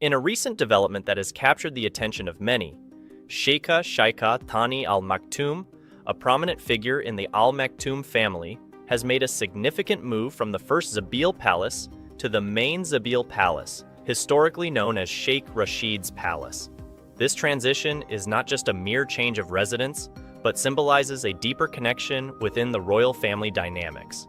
In a recent development that has captured the attention of many, Sheikha Thani Al Maktoum, a prominent figure in the Al Maktoum family, has made a significant move from the first Zabil Palace to the main Zabil Palace, historically known as Sheikh Rashid's Palace. This transition is not just a mere change of residence, but symbolizes a deeper connection within the royal family dynamics.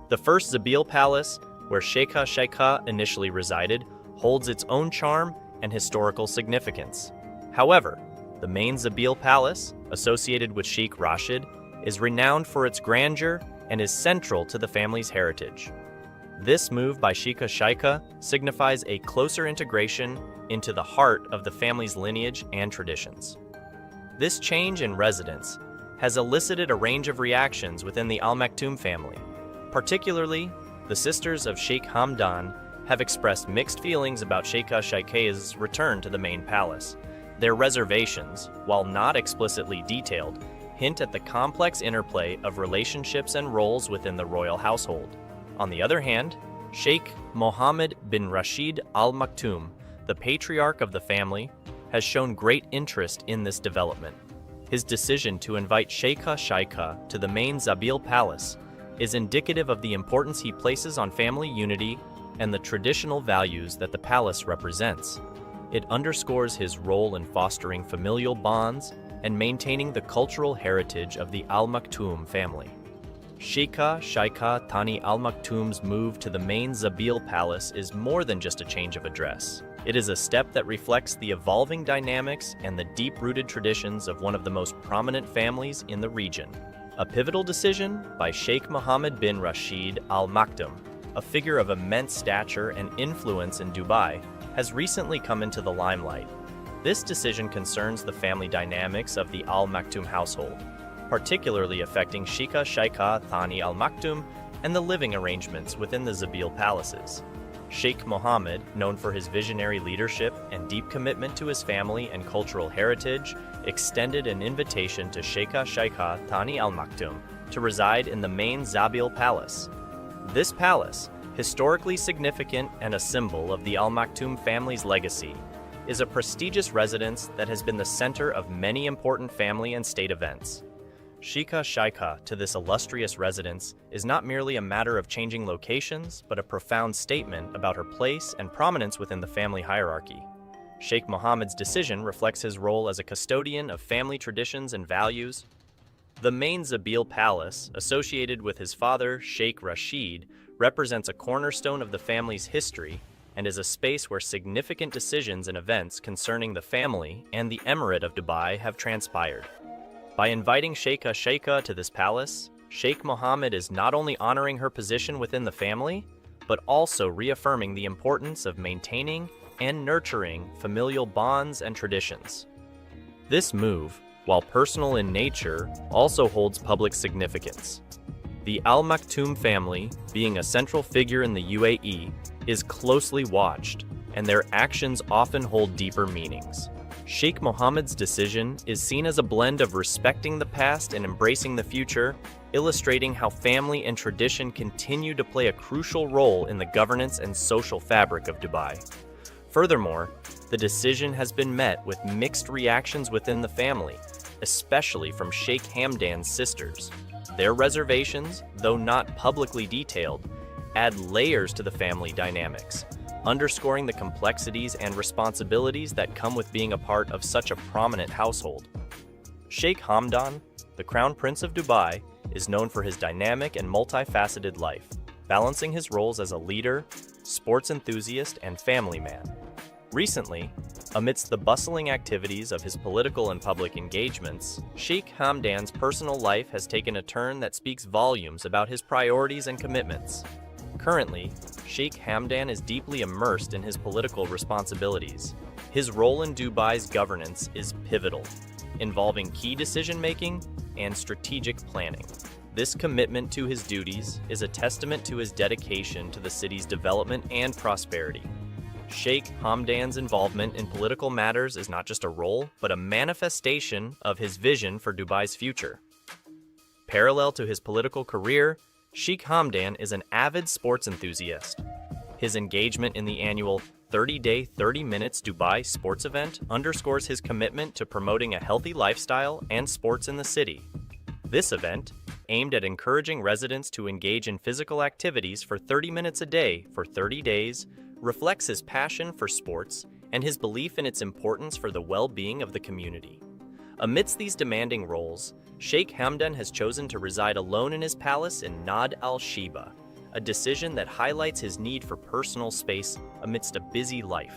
The first Zabil Palace, where Sheikha initially resided, holds its own charm and historical significance. However, the main Zabil Palace, associated with Sheikh Rashid, is renowned for its grandeur and is central to the family's heritage. This move by Sheikha signifies a closer integration into the heart of the family's lineage and traditions. This change in residence has elicited a range of reactions within the Al Maktoum family. Particularly, the sisters of Sheikh Hamdan have expressed mixed feelings about Sheikha's return to the main palace. Their reservations, while not explicitly detailed, hint at the complex interplay of relationships and roles within the royal household. On the other hand, Sheikh Mohammed bin Rashid Al Maktoum, the patriarch of the family, has shown great interest in this development. His decision to invite Sheikha to the main Zabil Palace is indicative of the importance he places on family unity and the traditional values that the palace represents. It underscores his role in fostering familial bonds and maintaining the cultural heritage of the Al Maktoum family. Sheikha Thani Al Maktoum's move to the main Zabil Palace is more than just a change of address. It is a step that reflects the evolving dynamics and the deep-rooted traditions of one of the most prominent families in the region. A pivotal decision by Sheikh Mohammed bin Rashid Al Maktoum, a figure of immense stature and influence in Dubai, has recently come into the limelight. This decision concerns the family dynamics of the Al Maktoum household, particularly affecting Sheikha Thani Al Maktoum and the living arrangements within the Zabil palaces. Sheikh Mohammed, known for his visionary leadership and deep commitment to his family and cultural heritage, extended an invitation to Sheikha Thani Al Maktoum to reside in the main Zabil Palace. This palace, historically significant and a symbol of the Al Maktoum family's legacy, is a prestigious residence that has been the center of many important family and state events. Sheikha to this illustrious residence is not merely a matter of changing locations, but a profound statement about her place and prominence within the family hierarchy. Sheikh Mohammed's decision reflects his role as a custodian of family traditions and values. The main Zabil Palace, associated with his father, Sheikh Rashid, represents a cornerstone of the family's history and is a space where significant decisions and events concerning the family and the Emirate of Dubai have transpired. By inviting Sheikha to this palace, Sheikh Mohammed is not only honoring her position within the family, but also reaffirming the importance of maintaining and nurturing familial bonds and traditions. This move, while personal in nature, also holds public significance. The Al Maktoum family, being a central figure in the UAE, is closely watched, and their actions often hold deeper meanings. Sheikh Mohammed's decision is seen as a blend of respecting the past and embracing the future, illustrating how family and tradition continue to play a crucial role in the governance and social fabric of Dubai. Furthermore, the decision has been met with mixed reactions within the family, especially from Sheikh Hamdan's sisters. Their reservations, though not publicly detailed, add layers to the family dynamics, underscoring the complexities and responsibilities that come with being a part of such a prominent household. Sheikh Hamdan, the Crown Prince of Dubai, is known for his dynamic and multifaceted life, balancing his roles as a leader, sports enthusiast, and family man. Recently, amidst the bustling activities of his political and public engagements, Sheikh Hamdan's personal life has taken a turn that speaks volumes about his priorities and commitments. Currently, Sheikh Hamdan is deeply immersed in his political responsibilities. His role in Dubai's governance is pivotal, involving key decision-making and strategic planning. This commitment to his duties is a testament to his dedication to the city's development and prosperity. Sheikh Hamdan's involvement in political matters is not just a role, but a manifestation of his vision for Dubai's future. Parallel to his political career, Sheikh Hamdan is an avid sports enthusiast. His engagement in the annual 30-day, 30 Minutes Dubai sports event underscores his commitment to promoting a healthy lifestyle and sports in the city. This event, aimed at encouraging residents to engage in physical activities for 30 minutes a day for 30 days, reflects his passion for sports and his belief in its importance for the well-being of the community. Amidst these demanding roles, Sheikh Hamdan has chosen to reside alone in his palace in Nad al-Shiba, a decision that highlights his need for personal space amidst a busy life.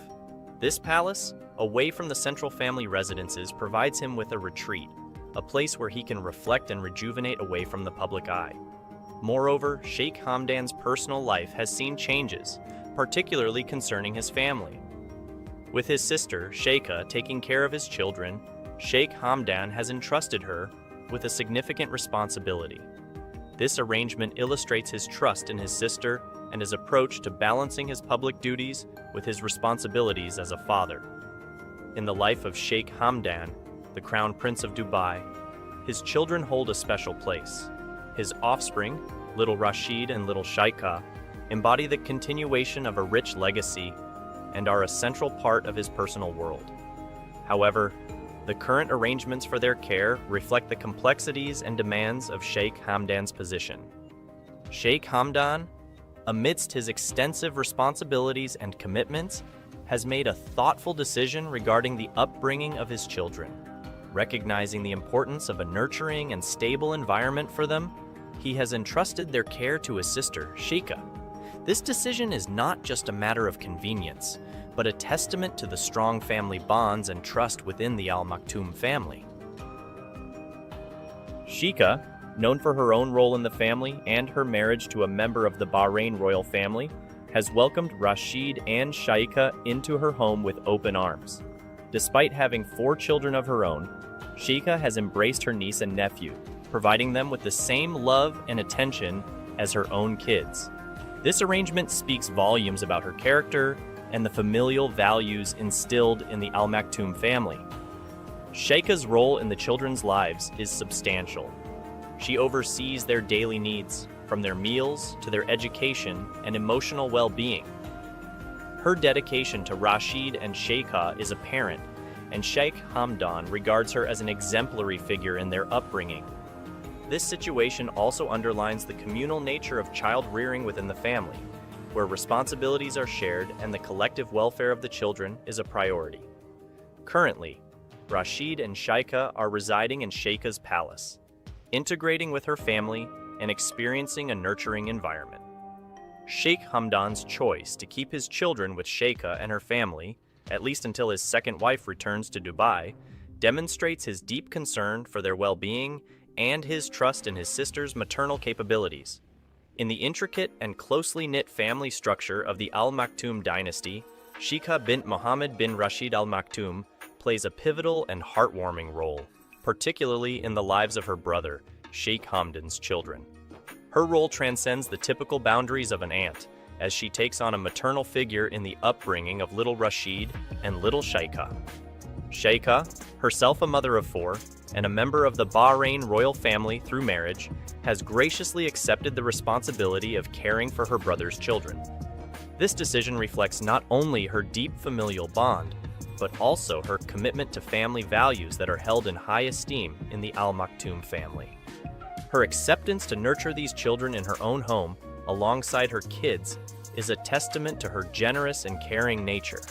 This palace, away from the central family residences, provides him with a retreat, a place where he can reflect and rejuvenate away from the public eye. Moreover, Sheikh Hamdan's personal life has seen changes, particularly concerning his family. With his sister, Sheikha, taking care of his children, Sheikh Hamdan has entrusted her with a significant responsibility. This arrangement illustrates his trust in his sister and his approach to balancing his public duties with his responsibilities as a father. In the life of Sheikh Hamdan, the Crown Prince of Dubai, his children hold a special place. His offspring, little Rashid and little Sheikha, embody the continuation of a rich legacy and are a central part of his personal world. However, the current arrangements for their care reflect the complexities and demands of Sheikh Hamdan's position. Sheikh Hamdan, amidst his extensive responsibilities and commitments, has made a thoughtful decision regarding the upbringing of his children. Recognizing the importance of a nurturing and stable environment for them, he has entrusted their care to his sister, Sheikha. This decision is not just a matter of convenience, but a testament to the strong family bonds and trust within the Al Maktoum family. Sheikha, known for her own role in the family and her marriage to a member of the Bahrain royal family, has welcomed Rashid and Sheikha into her home with open arms. Despite having 4 children of her own, Sheikha has embraced her niece and nephew, providing them with the same love and attention as her own kids. This arrangement speaks volumes about her character and the familial values instilled in the Al Maktoum family. Sheikha's role in the children's lives is substantial. She oversees their daily needs, from their meals to their education and emotional well-being. Her dedication to Rashid and Sheikha is apparent, and Sheikh Hamdan regards her as an exemplary figure in their upbringing. This situation also underlines the communal nature of child rearing within the family, where responsibilities are shared and the collective welfare of the children is a priority. Currently, Rashid and Sheikha are residing in Sheikha's palace, integrating with her family and experiencing a nurturing environment. Sheikh Hamdan's choice to keep his children with Sheikha and her family, at least until his second wife returns to Dubai, demonstrates his deep concern for their well-being and his trust in his sister's maternal capabilities. In the intricate and closely knit family structure of the Al Maktoum dynasty, Sheikha bint Mohammed bin Rashid Al Maktoum plays a pivotal and heartwarming role, particularly in the lives of her brother, Sheikh Hamdan's children. Her role transcends the typical boundaries of an aunt, as she takes on a maternal figure in the upbringing of little Rashid and little Sheikha. Sheikha, herself a mother of 4, and a member of the Bahrain royal family through marriage, has graciously accepted the responsibility of caring for her brother's children. This decision reflects not only her deep familial bond, but also her commitment to family values that are held in high esteem in the Al Maktoum family. Her acceptance to nurture these children in her own home, alongside her kids, is a testament to her generous and caring nature.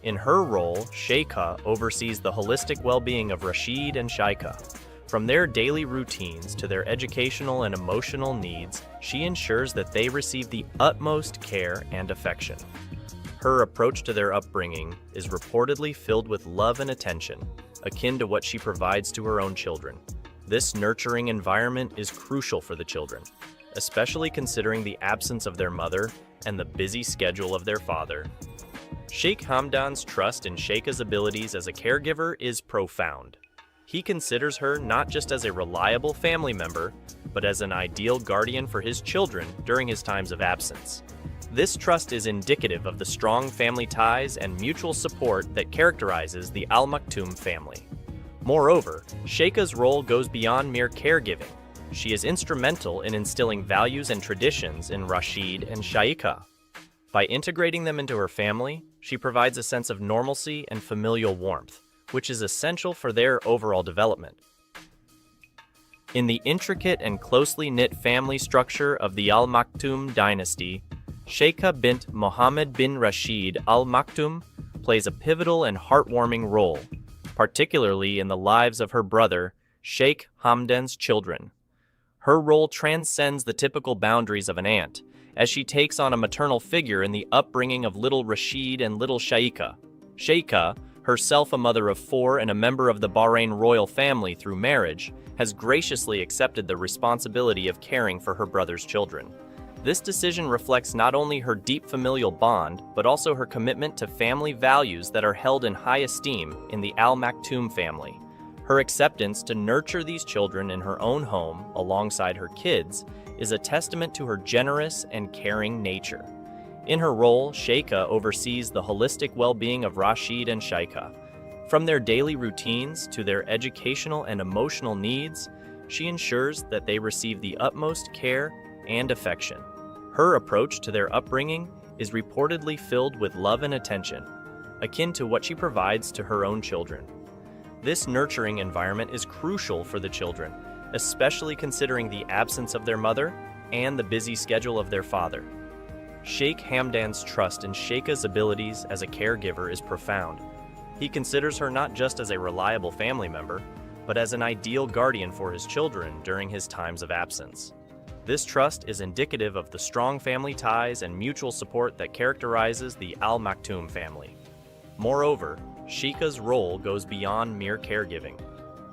In her role, Sheikha oversees the holistic well-being of Rashid and Sheikha. From their daily routines to their educational and emotional needs, she ensures that they receive the utmost care and affection. Her approach to their upbringing is reportedly filled with love and attention, akin to what she provides to her own children. This nurturing environment is crucial for the children, especially considering the absence of their mother and the busy schedule of their father. Sheikh Hamdan's trust in Sheikha's abilities as a caregiver is profound. He considers her not just as a reliable family member, but as an ideal guardian for his children during his times of absence. This trust is indicative of the strong family ties and mutual support that characterizes the Al Maktoum family. Moreover, Sheikha's role goes beyond mere caregiving. She is instrumental in instilling values and traditions in Rashid and Sheikha. By integrating them into her family, She provides a sense of normalcy and familial warmth, which is essential for their overall development. In the intricate and closely knit family structure of the Al Maktoum dynasty, Sheikha bint Mohammed bin Rashid Al Maktoum plays a pivotal and heartwarming role, particularly in the lives of her brother, Sheikh Hamdan's children. Her role transcends the typical boundaries of an aunt, as she takes on a maternal figure in the upbringing of little Rashid and little Sheikha. Sheikha, herself a mother of four and a member of the Bahrain royal family through marriage, has graciously accepted the responsibility of caring for her brother's children. This decision reflects not only her deep familial bond, but also her commitment to family values that are held in high esteem in the Al Maktoum family. Her acceptance to nurture these children in her own home alongside her kids is a testament to her generous and caring nature. In her role, Sheikha oversees the holistic well-being of Rashid and Sheikha. From their daily routines to their educational and emotional needs, she ensures that they receive the utmost care and affection. Her approach to their upbringing is reportedly filled with love and attention, akin to what she provides to her own children. This nurturing environment is crucial for the children, especially considering the absence of their mother and the busy schedule of their father. Sheikh Hamdan's trust in Sheikha's abilities as a caregiver is profound. He considers her not just as a reliable family member, but as an ideal guardian for his children during his times of absence. This trust is indicative of the strong family ties and mutual support that characterizes the Al Maktoum family. Moreover, Sheikha's role goes beyond mere caregiving.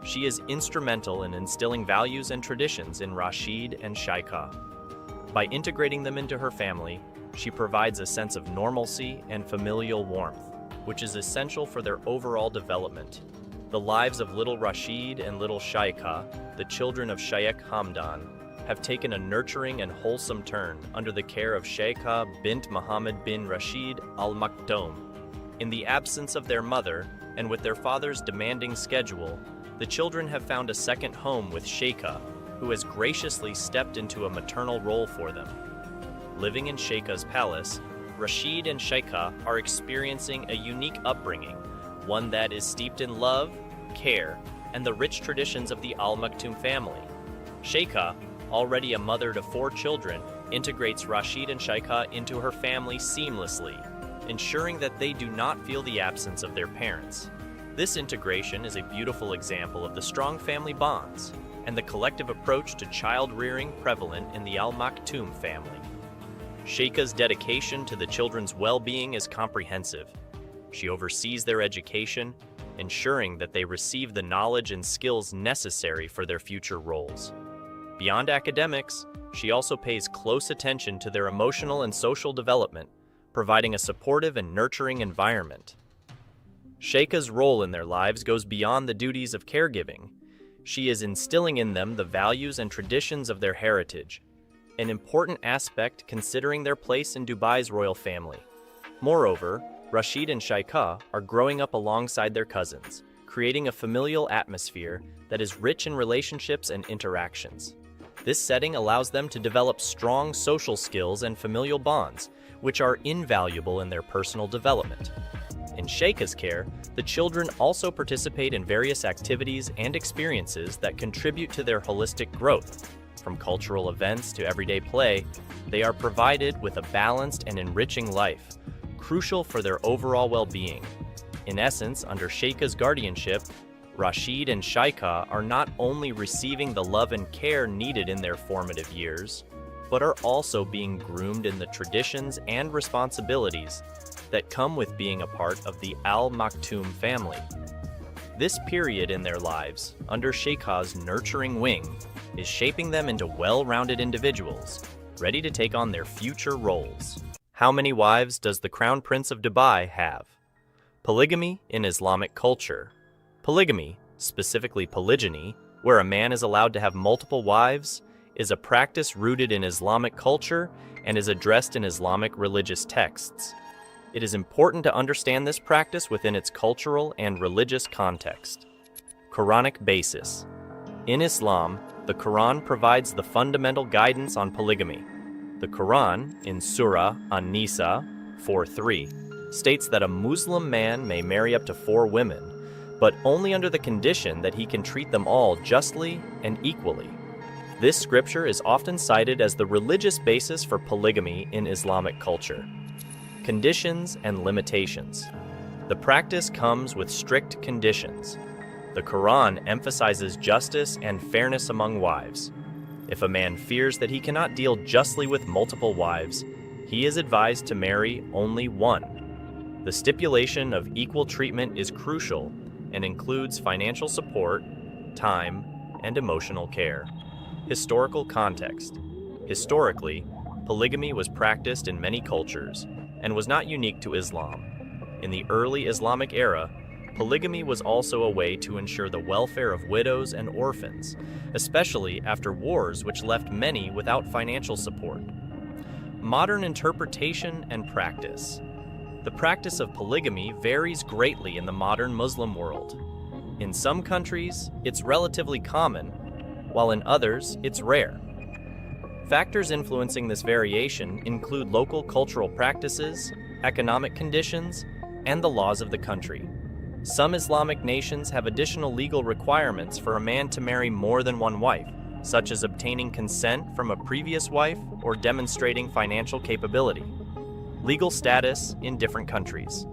She is instrumental in instilling values and traditions in Rashid and Sheikha. By integrating them into her family, she provides a sense of normalcy and familial warmth, which is essential for their overall development. The lives of little Rashid and little Sheikha, the children of Sheikh Hamdan, have taken a nurturing and wholesome turn under the care of Sheikha bint Mohammed bin Rashid Al Maktoum. In the absence of their mother, and with their father's demanding schedule, the children have found a second home with Sheikha, who has graciously stepped into a maternal role for them. Living in Sheikha's palace, Rashid and Sheikha are experiencing a unique upbringing, one that is steeped in love, care, and the rich traditions of the Al Maktoum family. Sheikha, already a mother to 4 children, integrates Rashid and Sheikha into her family seamlessly, ensuring that they do not feel the absence of their parents. This integration is a beautiful example of the strong family bonds and the collective approach to child rearing prevalent in the Al Maktoum family. Sheikha's dedication to the children's well-being is comprehensive. She oversees their education, ensuring that they receive the knowledge and skills necessary for their future roles. Beyond academics, she also pays close attention to their emotional and social development, providing a supportive and nurturing environment. Sheikha's role in their lives goes beyond the duties of caregiving. She is instilling in them the values and traditions of their heritage, an important aspect considering their place in Dubai's royal family. Moreover, Rashid and Sheikha are growing up alongside their cousins, creating a familial atmosphere that is rich in relationships and interactions. This setting allows them to develop strong social skills and familial bonds, which are invaluable in their personal development. In Sheikha's care, the children also participate in various activities and experiences that contribute to their holistic growth. From cultural events to everyday play, they are provided with a balanced and enriching life, crucial for their overall well-being. In essence, under Sheikha's guardianship, Rashid and Sheikha are not only receiving the love and care needed in their formative years, but are also being groomed in the traditions and responsibilities that come with being a part of the Al Maktoum family. This period in their lives, under Sheikha's nurturing wing, is shaping them into well-rounded individuals, ready to take on their future roles. How many wives does the Crown Prince of Dubai have? Polygamy in Islamic culture. Polygamy, specifically polygyny, where a man is allowed to have multiple wives, is a practice rooted in Islamic culture and is addressed in Islamic religious texts. It is important to understand this practice within its cultural and religious context. Quranic basis. In Islam, the Quran provides the fundamental guidance on polygamy. The Quran, in Surah An-Nisa 4:3, states that a Muslim man may marry up to 4 women, but only under the condition that he can treat them all justly and equally. This scripture is often cited as the religious basis for polygamy in Islamic culture. Conditions and limitations. The practice comes with strict conditions. The Quran emphasizes justice and fairness among wives. If a man fears that he cannot deal justly with multiple wives, he is advised to marry only one. The stipulation of equal treatment is crucial and includes financial support, time, and emotional care. Historical context. Historically, polygamy was practiced in many cultures and was not unique to Islam. In the early Islamic era, polygamy was also a way to ensure the welfare of widows and orphans, especially after wars which left many without financial support. Modern interpretation and practice. The practice of polygamy varies greatly in the modern Muslim world. In some countries, it's relatively common, while in others, it's rare. Factors influencing this variation include local cultural practices, economic conditions, and the laws of the country. Some Islamic nations have additional legal requirements for a man to marry more than one wife, such as obtaining consent from a previous wife or demonstrating financial capability. Legal status in different countries.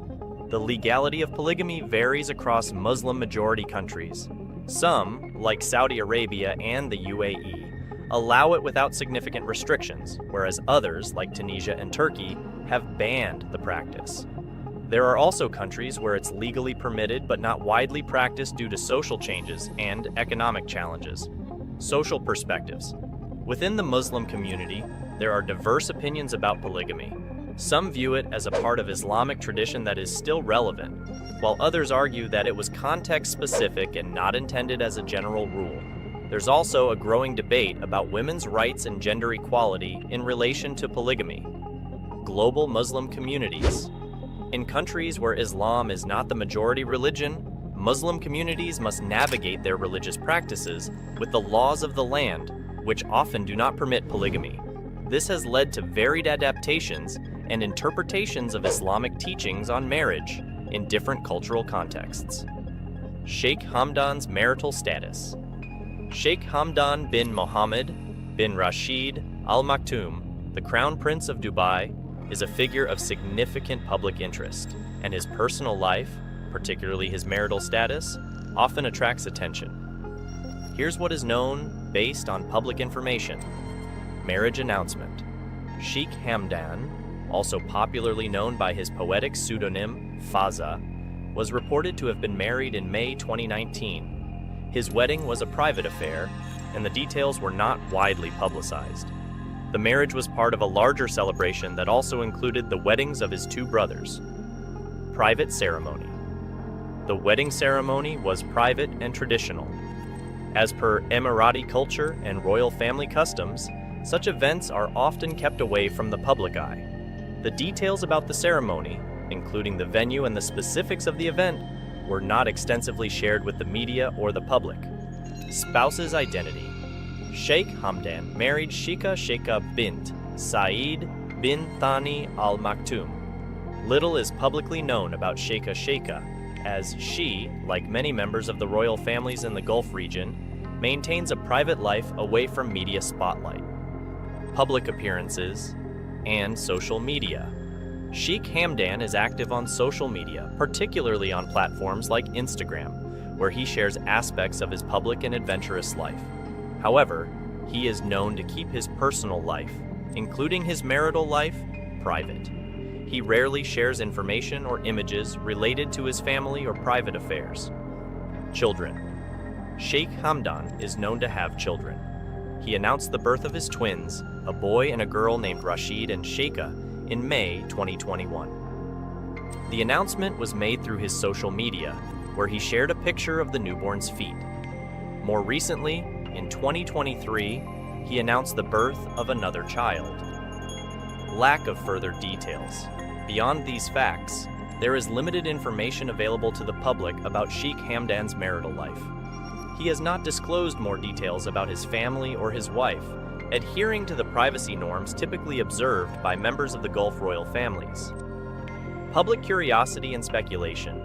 The legality of polygamy varies across Muslim-majority countries. Some, like Saudi Arabia and the UAE, allow it without significant restrictions, whereas others, like Tunisia and Turkey, have banned the practice. There are also countries where it's legally permitted but not widely practiced due to social changes and economic challenges. Social perspectives. Within the Muslim community, there are diverse opinions about polygamy. Some view it as a part of Islamic tradition that is still relevant, while others argue that it was context-specific and not intended as a general rule. There's also a growing debate about women's rights and gender equality in relation to polygamy. Global Muslim communities. In countries where Islam is not the majority religion, Muslim communities must navigate their religious practices with the laws of the land, which often do not permit polygamy. This has led to varied adaptations and interpretations of Islamic teachings on marriage in different cultural contexts. Sheikh Hamdan's marital status. Sheikh Hamdan bin Mohammed bin Rashid Al Maktoum, the Crown Prince of Dubai, is a figure of significant public interest, and his personal life, particularly his marital status, often attracts attention. Here's what is known based on public information. Marriage announcement. Sheikh Hamdan, also popularly known by his poetic pseudonym Fazza, was reported to have been married in May 2019. His wedding was a private affair, and the details were not widely publicized. The marriage was part of a larger celebration that also included the weddings of his 2 brothers. Private ceremony. The wedding ceremony was private and traditional. As per Emirati culture and royal family customs, such events are often kept away from the public eye. The details about the ceremony, including the venue and the specifics of the event, were not extensively shared with the media or the public. Spouse's identity. Sheikh Hamdan married Sheikha bint Saeed bin Thani Al Maktoum. Little is publicly known about Sheikha, as she, like many members of the royal families in the Gulf region, maintains a private life away from media spotlight. Public appearances and social media. Sheikh Hamdan is active on social media, particularly on platforms like Instagram, where he shares aspects of his public and adventurous life. However, he is known to keep his personal life, including his marital life, private. He rarely shares information or images related to his family or private affairs. Children. Sheikh Hamdan is known to have children. He announced the birth of his twins, a boy and a girl named Rashid and Sheikha, in May 2021. The announcement was made through his social media, where he shared a picture of the newborn's feet. More recently, in 2023, he announced the birth of another child. Lack of further details. Beyond these facts, there is limited information available to the public about Sheikh Hamdan's marital life. He has not disclosed more details about his family or his wife, adhering to the privacy norms typically observed by members of the Gulf royal families. Public curiosity and speculation.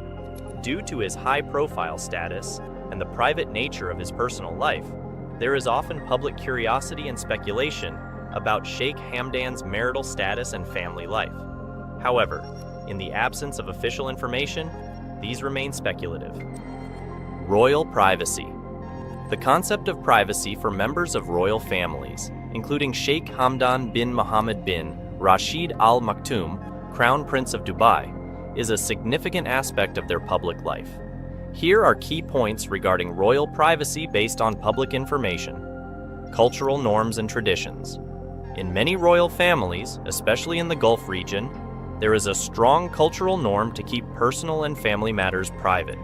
Due to his high-profile status and the private nature of his personal life, there is often public curiosity and speculation about Sheikh Hamdan's marital status and family life. However, in the absence of official information, these remain speculative. Royal privacy. The concept of privacy for members of royal families, including Sheikh Hamdan bin Mohammed bin Rashid Al Maktoum, Crown Prince of Dubai, is a significant aspect of their public life. Here are key points regarding royal privacy based on public information. Cultural norms and traditions. In many royal families, especially in the Gulf region, there is a strong cultural norm to keep personal and family matters private.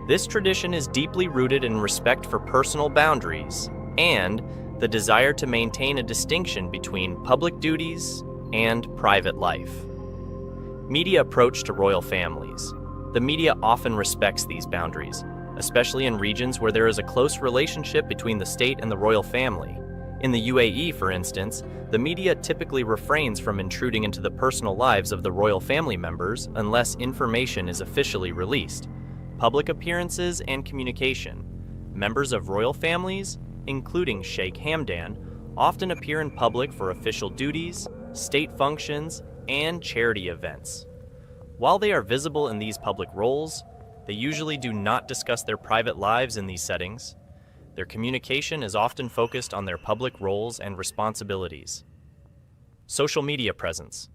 This tradition is deeply rooted in respect for personal boundaries and the desire to maintain a distinction between public duties and private life. Media approach to royal families. The media often respects these boundaries, especially in regions where there is a close relationship between the state and the royal family. In the UAE, for instance, the media typically refrains from intruding into the personal lives of the royal family members unless information is officially released. Public appearances and communication. Members of royal families, including Sheikh Hamdan, often appear in public for official duties, state functions, and charity events. While they are visible in these public roles, they usually do not discuss their private lives in these settings. Their communication is often focused on their public roles and responsibilities. Social media presence.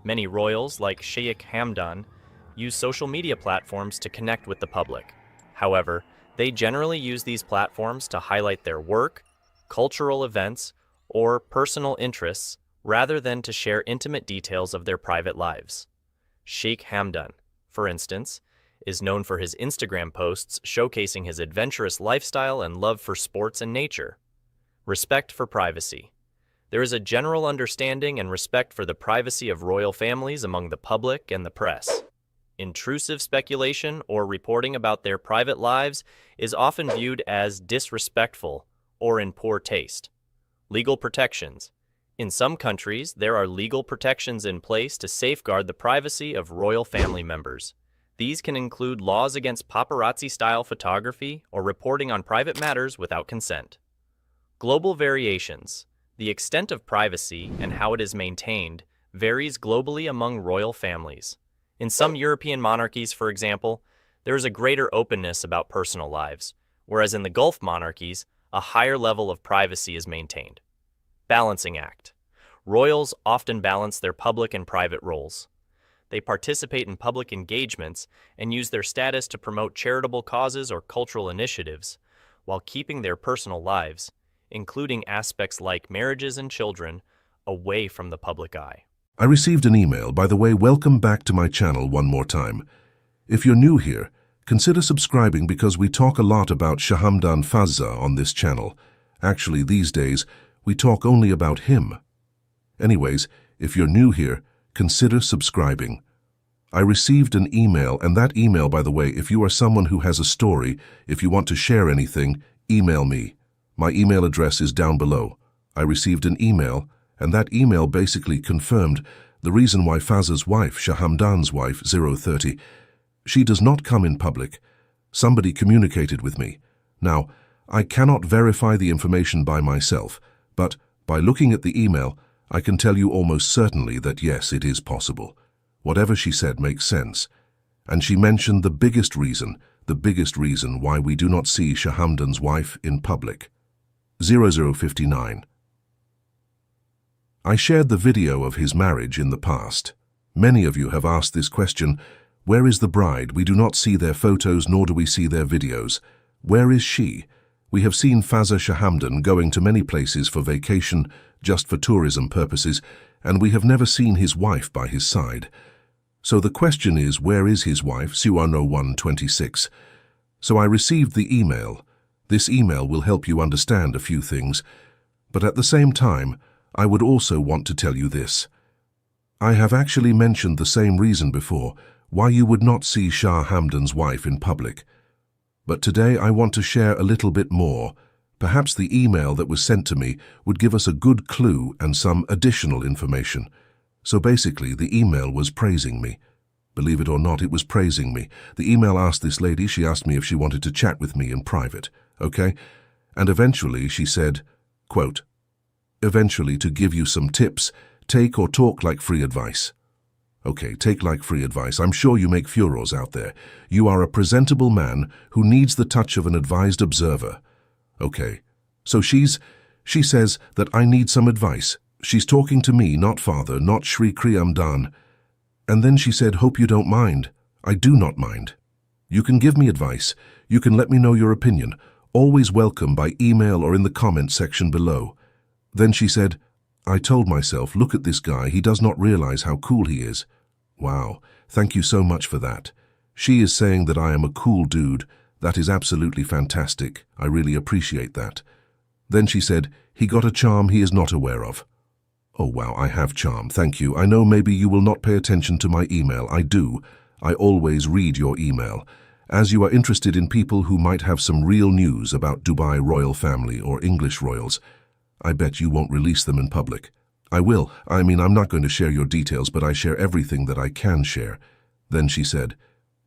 Many royals, like Sheikh Hamdan, use social media platforms to connect with the public. However, they generally use these platforms to highlight their work, cultural events, or personal interests rather than to share intimate details of their private lives. Sheikh Hamdan, for instance, is known for his Instagram posts showcasing his adventurous lifestyle and love for sports and nature. Respect for privacy. There is a general understanding and respect for the privacy of royal families among the public and the press. Intrusive speculation or reporting about their private lives is often viewed as disrespectful or in poor taste. Legal protections. In some countries, there are legal protections in place to safeguard the privacy of royal family members. These can include laws against paparazzi-style photography or reporting on private matters without consent. Global variations. The extent of privacy and how it is maintained varies globally among royal families. In some European monarchies, for example, there is a greater openness about personal lives, whereas in the Gulf monarchies, a higher level of privacy is maintained. Balancing act. Royals often balance their public and private roles. They participate in public engagements and use their status to promote charitable causes or cultural initiatives, while keeping their personal lives, including aspects like marriages and children, away from the public eye. I received an email. By the way, welcome back to my channel one more time. If you're new here, consider subscribing because we talk a lot about Sheikh Hamdan Fazza on this channel. Actually, these days, we talk only about him. Anyways, if you're new here, consider subscribing. I received an email, and that email, by the way, if you are someone who has a story, if you want to share anything, email me. My email address is down below. I received an email, and that email basically confirmed the reason why Fazza's wife, Sheikh Hamdan's wife, 030, she does not come in public. Somebody communicated with me. Now, I cannot verify the information by myself, but by looking at the email, I can tell you almost certainly that yes, it is possible. Whatever she said makes sense. And she mentioned the biggest reason why we do not see Sheikh Hamdan's wife in public. 0059. I shared the video of his marriage in the past. Many of you have asked this question, where is the bride? We do not see their photos nor do we see their videos. Where is she? We have seen Fazza Sheikh Hamdan going to many places for vacation, just for tourism purposes, and we have never seen his wife by his side. So the question is, where is his wife, 010126? So I received the email. This email will help you understand a few things, but at the same time, I would also want to tell you this. I have actually mentioned the same reason before, why you would not see Sheikh Hamdan's wife in public. But today I want to share a little bit more. Perhaps the email that was sent to me would give us a good clue and some additional information. So basically, the email was praising me. Believe it or not, it was praising me. The email asked this lady, she asked me if she wanted to chat with me in private, okay? And eventually she said, quote, eventually to give you some tips, take or talk like free advice. Okay, take like free advice. I'm sure you make furors out there. You are a presentable man who needs the touch of an advised observer. Okay, so she says that I need some advice. She's talking to me, not father, not Sheikh Hamdan. And then she said, hope you don't mind. I do not mind. You can give me advice. You can let me know your opinion. Always welcome by email or in the comment section below. Then she said, I told myself, look at this guy, he does not realize how cool he is. Wow, thank you so much for that. She is saying that I am a cool dude. That is absolutely fantastic. I really appreciate that. Then she said, he got a charm he is not aware of. Oh wow, I have charm, thank you. I know maybe you will not pay attention to my email. I do. I always read your email. As you are interested in people who might have some real news about Dubai royal family or English royals, I bet you won't release them in public. I will. I'm not going to share your details, but I share everything that I can share. Then she said,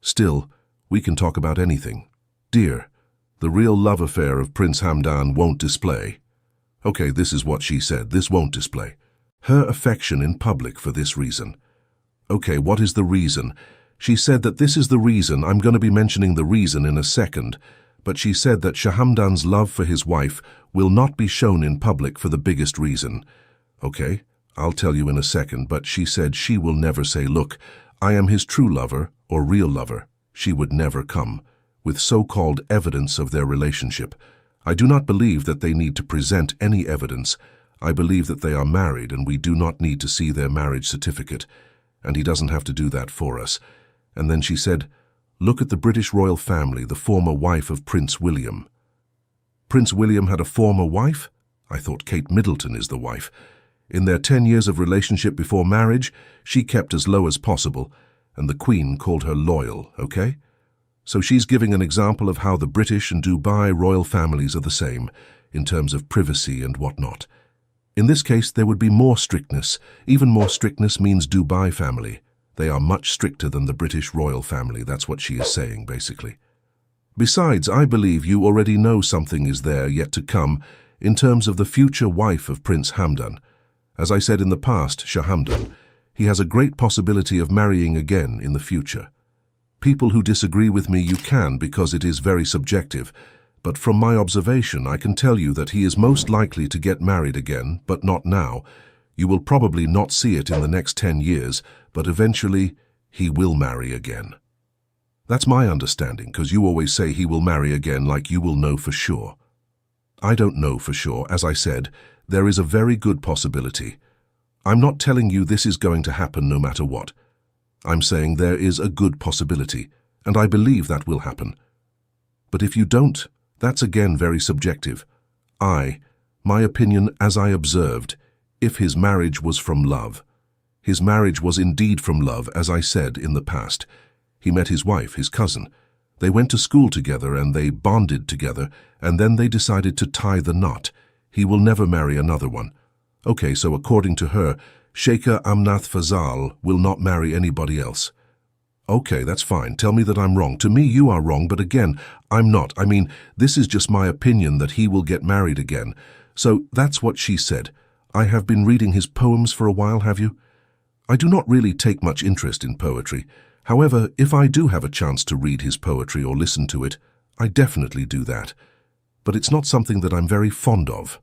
still, we can talk about anything. Dear, the real love affair of Prince Hamdan won't display. Okay, this is what she said. This won't display her affection in public for this reason. Okay, what is the reason? She said that this is the reason. I'm going to be mentioning the reason in a second. But she said that Sheikh Hamdan's love for his wife will not be shown in public for the biggest reason. Okay, I'll tell you in a second, but she said she will never say, look, I am his true lover or real lover. She would never come with so-called evidence of their relationship. I do not believe that they need to present any evidence. I believe that they are married and we do not need to see their marriage certificate, and he doesn't have to do that for us. And then she said, look at the British royal family, the former wife of Prince William. Prince William had a former wife? I thought Kate Middleton is the wife. In their 10 years of relationship before marriage, she kept as low as possible, and the Queen called her loyal, okay? So she's giving an example of how the British and Dubai royal families are the same, in terms of privacy and whatnot. In this case, there would be more strictness. Even more strictness means Dubai family. They are much stricter than the British royal family. That's what she is saying, basically. Besides, I believe you already know something is there yet to come in terms of the future wife of Prince Hamdan. As I said in the past, Sheikh Hamdan, he has a great possibility of marrying again in the future. People who disagree with me, you can, because it is very subjective. But from my observation, I can tell you that he is most likely to get married again, but not now. You will probably not see it in the next 10 years, but eventually he will marry again. That's my understanding, because you always say he will marry again like you will know for sure. I don't know for sure. As I said, there is a very good possibility. I'm not telling you this is going to happen no matter what. I'm saying there is a good possibility, and I believe that will happen. But if you don't, that's again very subjective. My opinion as I observed, if his marriage was from love. His marriage was indeed from love, as I said in the past. He met his wife, his cousin. They went to school together and they bonded together, and then they decided to tie the knot. He will never marry another one. Okay, so according to her, Sheikh Hamdan Fazza will not marry anybody else. Okay, that's fine. Tell me that I'm wrong. To me, you are wrong, but again, I'm not. This is just my opinion that he will get married again. So that's what she said. I have been reading his poems for a while, have you? I do not really take much interest in poetry. However, if I do have a chance to read his poetry or listen to it, I definitely do that. But it's not something that I'm very fond of.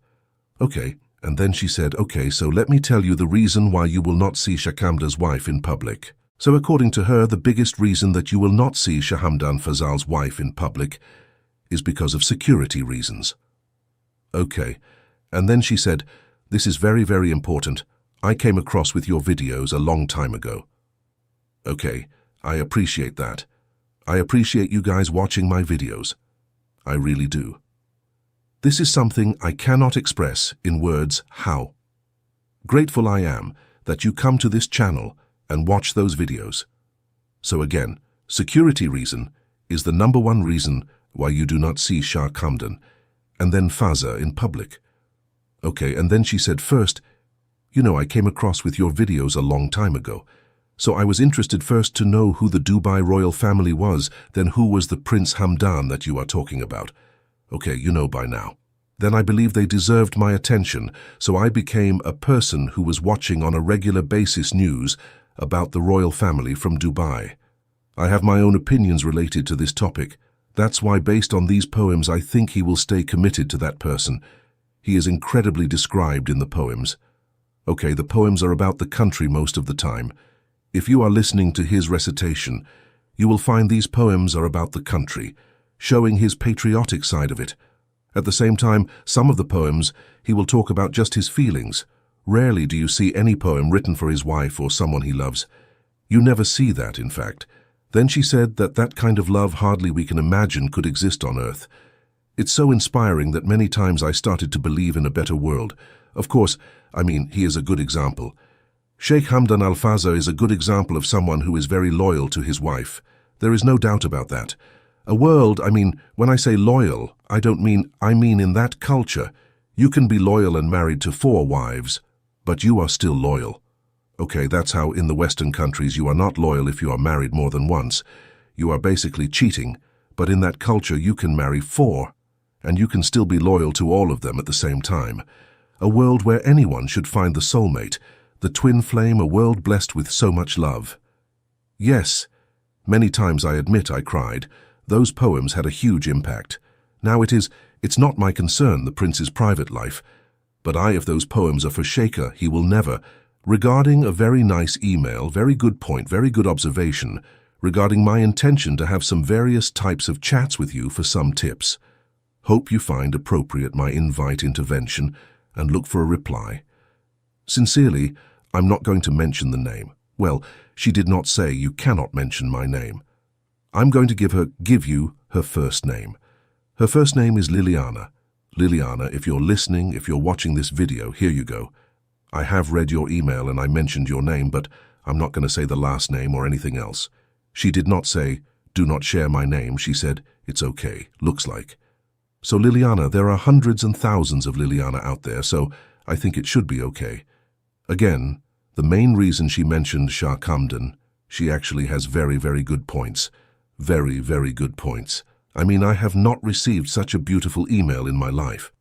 Okay, and then she said, okay, so let me tell you the reason why you will not see Sheikh Hamdan's wife in public. So according to her, the biggest reason that you will not see Sheikh Hamdan Fazza's wife in public is because of security reasons. Okay, and then she said, this is very, very important. I came across with your videos a long time ago. Okay, I appreciate that. I appreciate you guys watching my videos. I really do. This is something I cannot express in words how. Grateful I am that you come to this channel and watch those videos. So again, security reason is the #1 reason why you do not see Sheikh Hamdan, and then Fazza in public. Okay, and then she said, first, I came across with your videos a long time ago. So I was interested first to know who the Dubai royal family was, then who was the Prince Hamdan that you are talking about. Okay, you know by now. Then I believe they deserved my attention, so I became a person who was watching on a regular basis news about the royal family from Dubai. I have my own opinions related to this topic. That's why, based on these poems, I think he will stay committed to that person. He is incredibly described in the poems. Okay, the poems are about the country most of the time. If you are listening to his recitation, you will find these poems are about the country, showing his patriotic side of it. At the same time, some of the poems, he will talk about just his feelings. Rarely do you see any poem written for his wife or someone he loves. You never see that, in fact. Then she said that that kind of love hardly we can imagine could exist on earth. It's so inspiring that many times I started to believe in a better world. Of course, he is a good example. Sheikh Hamdan al-Fazza is a good example of someone who is very loyal to his wife. There is no doubt about that. A world, when I say loyal, I mean in that culture. You can be loyal and married to 4 wives, but you are still loyal. Okay, that's how in the Western countries you are not loyal if you are married more than once. You are basically cheating, but in that culture you can marry 4, and you can still be loyal to all of them at the same time. A world where anyone should find the soulmate, the twin flame, a world blessed with so much love. Yes, many times I admit I cried. Those poems had a huge impact. Now it's not my concern, the prince's private life. But if those poems are for Sheikha, he will never. Regarding a very nice email, very good point, very good observation, regarding my intention to have some various types of chats with you for some tips. Hope you find appropriate my invite intervention and look for a reply. Sincerely, I'm not going to mention the name. Well, she did not say you cannot mention my name. I'm going to give you her first name. Her first name is Liliana. Liliana, if you're listening, if you're watching this video, here you go. I have read your email and I mentioned your name, but I'm not going to say the last name or anything else. She did not say, do not share my name. She said, it's okay, looks like. So Liliana, there are hundreds and thousands of Liliana out there, so I think it should be okay. Again, the main reason she mentioned Sheikh Hamdan, she actually has very, very good points. Very, very good points. I have not received such a beautiful email in my life.